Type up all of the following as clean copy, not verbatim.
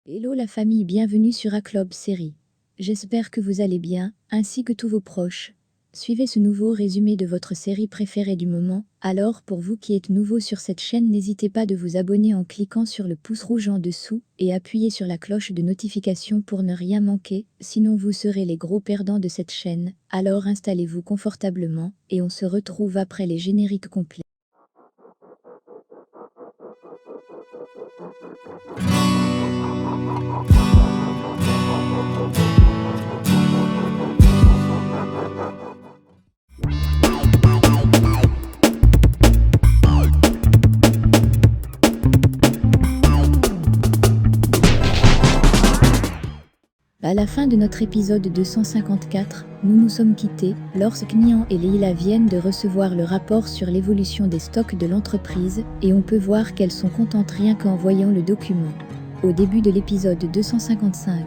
Hello la famille, bienvenue sur A-Club Série. J'espère que vous allez bien, ainsi que tous vos proches. Suivez ce nouveau résumé de votre série préférée du moment. Alors pour vous qui êtes nouveau sur cette chaîne, n'hésitez pas de vous abonner en cliquant sur le pouce rouge en dessous et appuyez sur la cloche de notification pour ne rien manquer, sinon vous serez les gros perdants de cette chaîne. Alors installez-vous confortablement et on se retrouve après les génériques complets. À la fin de notre épisode 254, nous nous sommes quittés lorsque Nian et Leila viennent de recevoir le rapport sur l'évolution des stocks de l'entreprise et on peut voir qu'elles sont contentes rien qu'en voyant le document. Au début de l'épisode 255.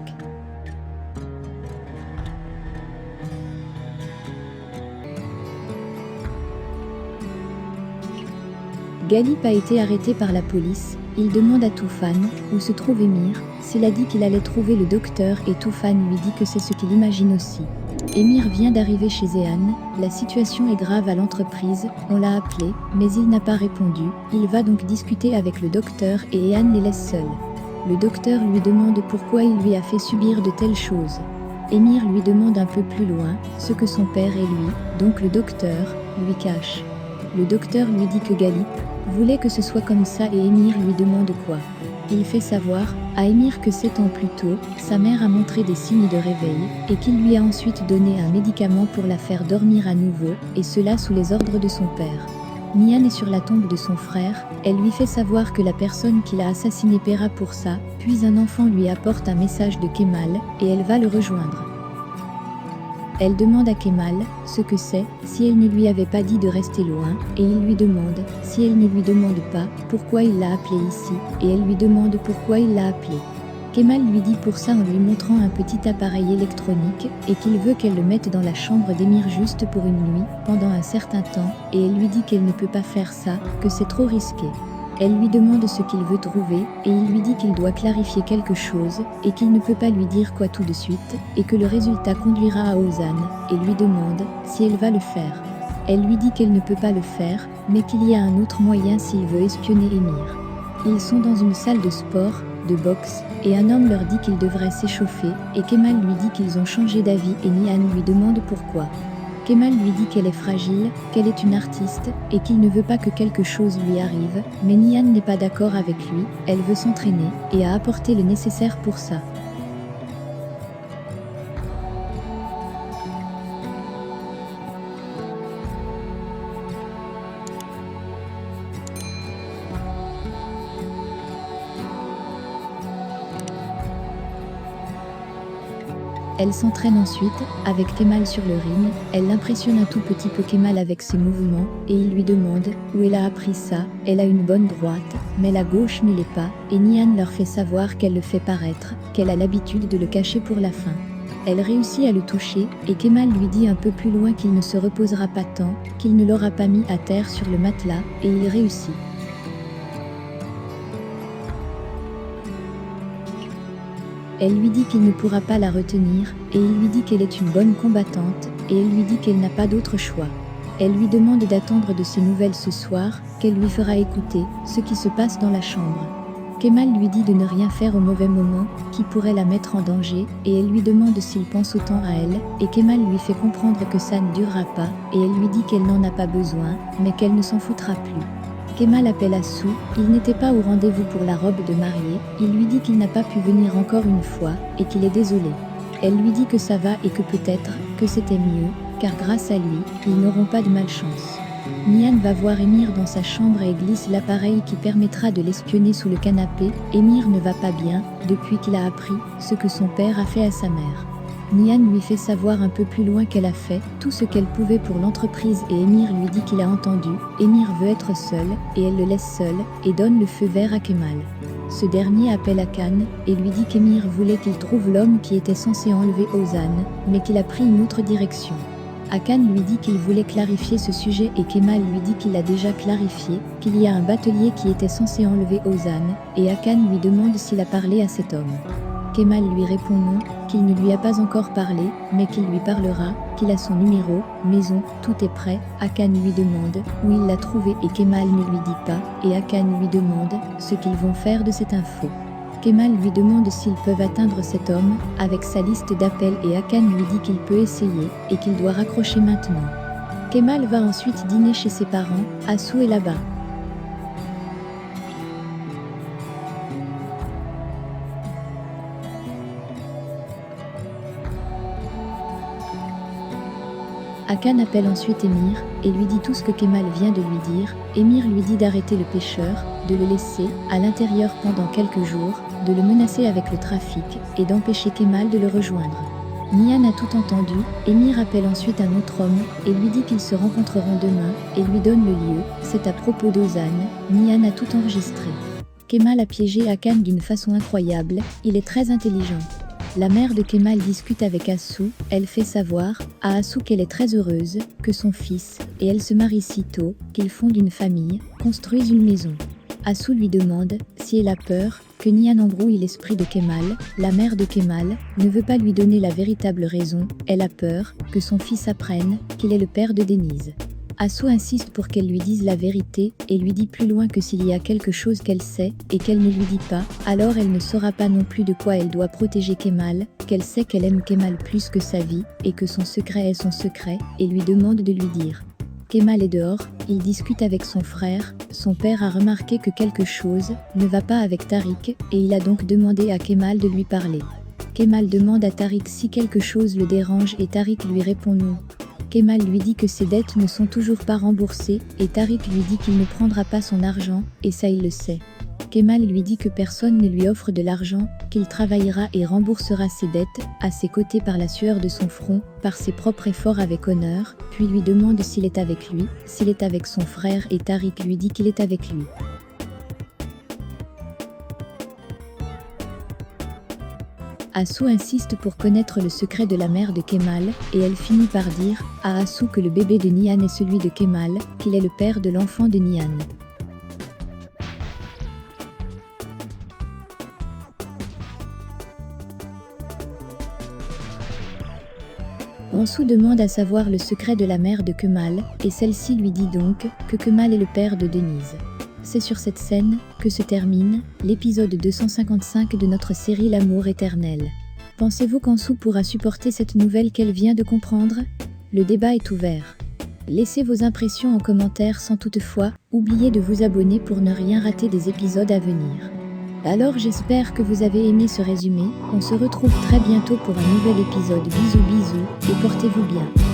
Galip a été arrêté par la police. Il demande à Toufan où se trouve Émir. S'il a dit qu'il allait trouver le docteur et Toufan lui dit que c'est ce qu'il imagine aussi. Émir vient d'arriver chez Zéhan. La situation est grave à l'entreprise. On l'a appelé, mais il n'a pas répondu. Il va donc discuter avec le docteur et Ehan les laisse seuls. Le docteur lui demande pourquoi il lui a fait subir de telles choses. Émir lui demande un peu plus loin ce que son père et lui, donc le docteur, lui cachent. Le docteur lui dit que Galip voulait que ce soit comme ça et Émir lui demande quoi. Il fait savoir à Émir que 7 ans plus tôt, sa mère a montré des signes de réveil et qu'il lui a ensuite donné un médicament pour la faire dormir à nouveau, et cela sous les ordres de son père. Nian est sur la tombe de son frère, elle lui fait savoir que la personne qui l'a assassiné paiera pour ça, puis un enfant lui apporte un message de Kemal et elle va le rejoindre. Elle demande à Kemal ce que c'est, si elle ne lui avait pas dit de rester loin, et il lui demande, si elle ne lui demande pas, pourquoi il l'a appelée ici, et elle lui demande pourquoi il l'a appelée. Kemal lui dit pour ça en lui montrant un petit appareil électronique, et qu'il veut qu'elle le mette dans la chambre d'Émir juste pour une nuit, pendant un certain temps, et elle lui dit qu'elle ne peut pas faire ça, que c'est trop risqué. Elle lui demande ce qu'il veut trouver, et il lui dit qu'il doit clarifier quelque chose, et qu'il ne peut pas lui dire quoi tout de suite, et que le résultat conduira à Ozan, et lui demande si elle va le faire. Elle lui dit qu'elle ne peut pas le faire, mais qu'il y a un autre moyen s'il veut espionner Émir. Ils sont dans une salle de sport, de boxe, et un homme leur dit qu'ils devraient s'échauffer, et Kemal lui dit qu'ils ont changé d'avis et Nian lui demande pourquoi. Kemal lui dit qu'elle est fragile, qu'elle est une artiste, et qu'il ne veut pas que quelque chose lui arrive, mais Nian n'est pas d'accord avec lui, elle veut s'entraîner, et a apporté le nécessaire pour ça. Elle s'entraîne ensuite, avec Kemal sur le ring, elle impressionne un tout petit peu Kemal avec ses mouvements, et il lui demande où elle a appris ça. Elle a une bonne droite, mais la gauche ne l'est pas, et Nian leur fait savoir qu'elle le fait paraître, qu'elle a l'habitude de le cacher pour la fin. Elle réussit à le toucher, et Kemal lui dit un peu plus loin qu'il ne se reposera pas tant, qu'il ne l'aura pas mis à terre sur le matelas, et il réussit. Elle lui dit qu'il ne pourra pas la retenir, et il lui dit qu'elle est une bonne combattante, et elle lui dit qu'elle n'a pas d'autre choix. Elle lui demande d'attendre de ses nouvelles ce soir, qu'elle lui fera écouter ce qui se passe dans la chambre. Kemal lui dit de ne rien faire au mauvais moment, qui pourrait la mettre en danger, et elle lui demande s'il pense autant à elle, et Kemal lui fait comprendre que ça ne durera pas, et elle lui dit qu'elle n'en a pas besoin, mais qu'elle ne s'en foutra plus. Kemal appelle Assou, il n'était pas au rendez-vous pour la robe de mariée, il lui dit qu'il n'a pas pu venir encore une fois, et qu'il est désolé. Elle lui dit que ça va et que peut-être, que c'était mieux, car grâce à lui, ils n'auront pas de malchance. Nian va voir Émir dans sa chambre et glisse l'appareil qui permettra de l'espionner sous le canapé. Émir ne va pas bien, depuis qu'il a appris ce que son père a fait à sa mère. Nian lui fait savoir un peu plus loin qu'elle a fait tout ce qu'elle pouvait pour l'entreprise et Émir lui dit qu'il a entendu. Émir veut être seul, et elle le laisse seul, et donne le feu vert à Kemal. Ce dernier appelle Akan, et lui dit qu'Émir voulait qu'il trouve l'homme qui était censé enlever Ozan, mais qu'il a pris une autre direction. Akan lui dit qu'il voulait clarifier ce sujet et Kemal lui dit qu'il l'a déjà clarifié, qu'il y a un batelier qui était censé enlever Ozan, et Akan lui demande s'il a parlé à cet homme. Kemal lui répond non, qu'il ne lui a pas encore parlé, mais qu'il lui parlera, qu'il a son numéro, maison, tout est prêt. Akan lui demande où il l'a trouvé et Kemal ne lui dit pas, et Akan lui demande ce qu'ils vont faire de cette info. Kemal lui demande s'ils peuvent atteindre cet homme, avec sa liste d'appels et Akan lui dit qu'il peut essayer, et qu'il doit raccrocher maintenant. Kemal va ensuite dîner chez ses parents, Assou est là-bas. Akan appelle ensuite Emir, et lui dit tout ce que Kemal vient de lui dire. Emir lui dit d'arrêter le pêcheur, de le laisser à l'intérieur pendant quelques jours, de le menacer avec le trafic, et d'empêcher Kemal de le rejoindre. Nihan a tout entendu. Emir appelle ensuite un autre homme, et lui dit qu'ils se rencontreront demain, et lui donne le lieu. C'est à propos d'Ozan. Nihan a tout enregistré. Kemal a piégé Akan d'une façon incroyable, il est très intelligent. La mère de Kemal discute avec Assou, elle fait savoir à Assou qu'elle est très heureuse, que son fils, et elle se marient si tôt, qu'ils fondent une famille, construisent une maison. Assou lui demande si elle a peur que Nihan embrouille l'esprit de Kemal. La mère de Kemal ne veut pas lui donner la véritable raison, elle a peur que son fils apprenne qu'il est le père de Denise. Assou insiste pour qu'elle lui dise la vérité, et lui dit plus loin que s'il y a quelque chose qu'elle sait, et qu'elle ne lui dit pas, alors elle ne saura pas non plus de quoi elle doit protéger Kemal, qu'elle sait qu'elle aime Kemal plus que sa vie, et que son secret est son secret, et lui demande de lui dire. Kemal est dehors, il discute avec son frère, son père a remarqué que quelque chose ne va pas avec Tariq, et il a donc demandé à Kemal de lui parler. Kemal demande à Tariq si quelque chose le dérange et Tariq lui répond non. Kemal lui dit que ses dettes ne sont toujours pas remboursées, et Tariq lui dit qu'il ne prendra pas son argent, et ça il le sait. Kemal lui dit que personne ne lui offre de l'argent, qu'il travaillera et remboursera ses dettes, à ses côtés par la sueur de son front, par ses propres efforts avec honneur, puis lui demande s'il est avec lui, s'il est avec son frère et Tariq lui dit qu'il est avec lui. Assou insiste pour connaître le secret de la mère de Kemal, et elle finit par dire à Assou que le bébé de Nihan est celui de Kemal, qu'il est le père de l'enfant de Nihan. Assou demande à savoir le secret de la mère de Kemal, et celle-ci lui dit donc que Kemal est le père de Denise. C'est sur cette scène que se termine l'épisode 255 de notre série L'amour éternel. Pensez-vous qu'Ansou pourra supporter cette nouvelle qu'elle vient de comprendre ? Le débat est ouvert. Laissez vos impressions en commentaire sans toutefois oublier de vous abonner pour ne rien rater des épisodes à venir. Alors j'espère que vous avez aimé ce résumé, on se retrouve très bientôt pour un nouvel épisode. Bisous bisous et portez-vous bien.